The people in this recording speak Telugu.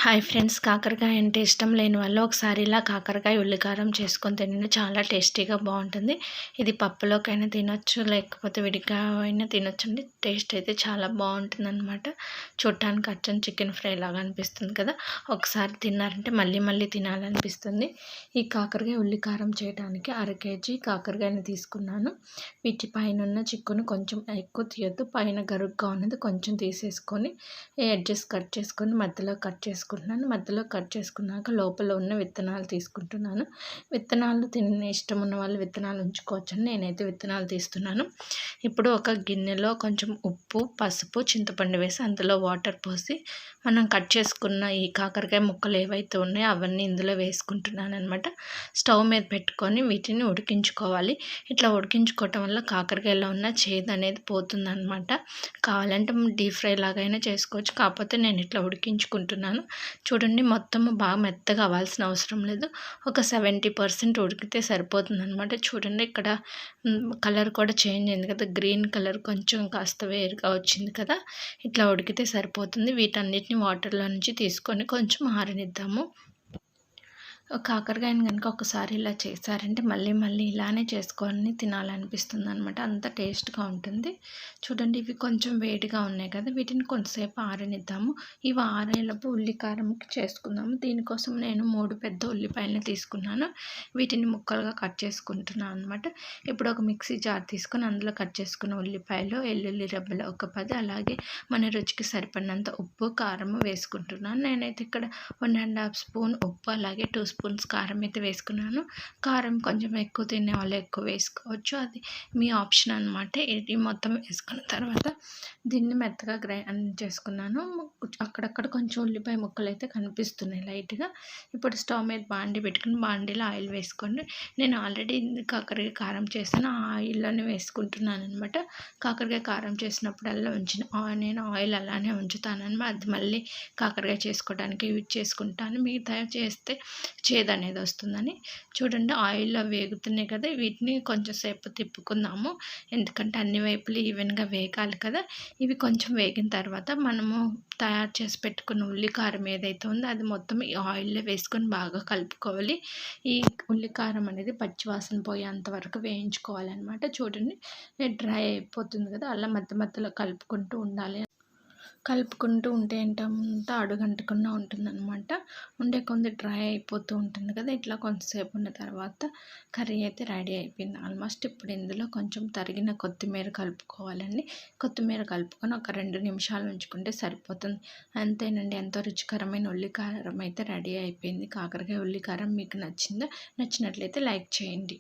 హాయ్ ఫ్రెండ్స్, కాకరకాయ అంటే ఇష్టం లేని వాళ్ళు ఒకసారి ఇలా కాకరకాయ ఉల్లికారం చేసుకొని తినండి. చాలా టేస్టీగా బాగుంటుంది. ఇది పప్పులోకైనా తినొచ్చు, లేకపోతే విడిగా అయినా తినొచ్చండి. టేస్ట్ అయితే చాలా బాగుంటుంది అనమాట. చూడటానికి అచ్చం చికెన్ ఫ్రై లాగా అనిపిస్తుంది కదా. ఒకసారి తిన్నారంటే మళ్ళీ మళ్ళీ తినాలనిపిస్తుంది. ఈ కాకరకాయ ఉల్లికారం చేయడానికి 1/2 కేజీ కాకరకాయని తీసుకున్నాను. వీటి పైన ఉన్న చిక్కును కొంచెం ఎక్కువ తీయొద్దు. పైన గరుగ్గా ఉన్నది కొంచెం తీసేసుకొని ఎడ్జెస్ కట్ చేసుకొని మధ్యలో కట్ మధ్యలో కట్ చేసుకున్నాక లోపల ఉన్న విత్తనాలు తీసుకుంటున్నాను. విత్తనాలు తినే ఇష్టం ఉన్న వాళ్ళు విత్తనాలు ఉంచుకోవచ్చని నేనైతే విత్తనాలు తీస్తున్నాను. ఇప్పుడు ఒక గిన్నెలో కొంచెం ఉప్పు, పసుపు, చింతపండు వేసి అందులో వాటర్ పోసి మనం కట్ చేసుకున్న ఈ కాకరకాయ ముక్కలు ఏవైతే ఉన్నాయో అవన్నీ ఇందులో వేసుకుంటున్నాను అనమాట. స్టవ్ మీద పెట్టుకొని వీటిని ఉడికించుకోవాలి. ఇట్లా ఉడికించుకోవటం వల్ల కాకరకాయలో ఉన్న చేదు అనేది పోతుందన్నమాట. కావాలంటే డీప్ ఫ్రై లాగైనా చేసుకోవచ్చు. కాకపోతే నేను ఇట్లా ఉడికించుకుంటున్నాను. చూడండి, మొత్తం బాగా మెత్తగా అవ్వాల్సిన అవసరం లేదు. ఒక 70% ఉడికితే సరిపోతుందన్నమాట. చూడండి, ఇక్కడ కలర్ కూడా చేంజ్ అయింది కదా. గ్రీన్ కలర్ కొంచెం కాస్త వేరుగా వచ్చింది కదా. ఇట్లా ఉడికితే సరిపోతుంది. వీటన్నిటిని వాటర్లో నుంచి తీసుకొని కొంచెం ఆరనిద్దాము. కాకరకాయని కనుక ఒకసారి ఇలా చేశారంటే మళ్ళీ మళ్ళీ ఇలానే చేసుకొని తినాలనిపిస్తుంది అనమాట. అంత టేస్ట్గా ఉంటుంది. చూడండి, ఇవి కొంచెం వేడిగా ఉన్నాయి కదా. వీటిని కొంతసేపు ఆరనిద్దాము. ఇవి ఆరేలోపు ఉల్లికారం చేసుకుందాము. దీనికోసం నేను 3 పెద్ద ఉల్లిపాయలని తీసుకున్నాను. వీటిని ముక్కలుగా కట్ చేసుకుంటున్నాను అనమాట. ఇప్పుడు ఒక మిక్సీ జార్ తీసుకొని అందులో కట్ చేసుకున్న ఉల్లిపాయలు, వెల్లుల్లి రెబ్బలు ఒక 10, అలాగే మన రుచికి సరిపడినంత ఉప్పు, కారం వేసుకుంటున్నాను. నేనైతే ఇక్కడ 1½ స్పూన్ ఉప్పు, అలాగే 2 స్పూన్స్ కారం అయితే వేసుకున్నాను. కారం కొంచెం ఎక్కువ తినే వాళ్ళు ఎక్కువ వేసుకోవచ్చు, అది మీ ఆప్షన్ అనమాట. ఇది మొత్తం వేసుకున్న తర్వాత దీన్ని మెత్తగా గ్రైండ్ చేసుకున్నాను. అక్కడక్కడ కొంచెం ఉల్లిపాయ ముక్కలు అయితే కనిపిస్తున్నాయి లైట్గా. ఇప్పుడు స్టవ్ మీద బాండి పెట్టుకుని బాండీలో ఆయిల్ వేసుకోండి. నేను ఆల్రెడీ కాకరకాయ కారం చేసిన ఆ ఆయిల్లోనే వేసుకుంటున్నాను అనమాట. కాకరకాయ కారం చేసినప్పుడల్లా నేను ఆయిల్ అలానే ఉంచుతానన్నమాట. అది మళ్ళీ కాకరకాయ చేసుకోవడానికి యూజ్ చేసుకుంటాను. మిగతా చేస్తే చేదు అనేది వస్తుందని. చూడండి, ఆయిల్లో వేగుతున్నాయి కదా. వీటిని కొంచెం సేపు తిప్పుకుందాము, ఎందుకంటే అన్ని వైపులు ఈవెన్గా వేగాలి కదా. ఇవి కొంచెం వేగిన తర్వాత మనము తయారు చేసి పెట్టుకున్న ఉల్లికారం ఏదైతే ఉందో అది మొత్తం ఈ ఆయిల్లో వేసుకొని బాగా కలుపుకోవాలి. ఈ ఉల్లికారం అనేది పచ్చివాసన పోయేంత వరకు వేయించుకోవాలన్నమాట. చూడండి, డ్రై అయిపోతుంది కదా, అలా మధ్య మధ్యలో కలుపుకుంటూ ఉండాలి. కలుపుకుంటూ ఉంటే ఏంటంటే అడుగంటకుండా ఉంటుందన్నమాట. ఉండే కొంది డ్రై అయిపోతూ ఉంటుంది కదా. ఇట్లా కొంతసేపు ఉన్న తర్వాత కర్రీ అయితే రెడీ అయిపోయింది ఆల్మోస్ట్. ఇప్పుడు ఇందులో కొంచెం తరిగిన కొత్తిమీర కలుపుకోవాలండి. కొత్తిమీర కలుపుకొని ఒక 2 నిమిషాలు ఉంచుకుంటే సరిపోతుంది. అంతేనండి, ఎంతో రుచికరమైన ఉల్లికారం అయితే రెడీ అయిపోయింది. కాకరకాయ ఉల్లికారం మీకు నచ్చినట్లయితే లైక్ చేయండి.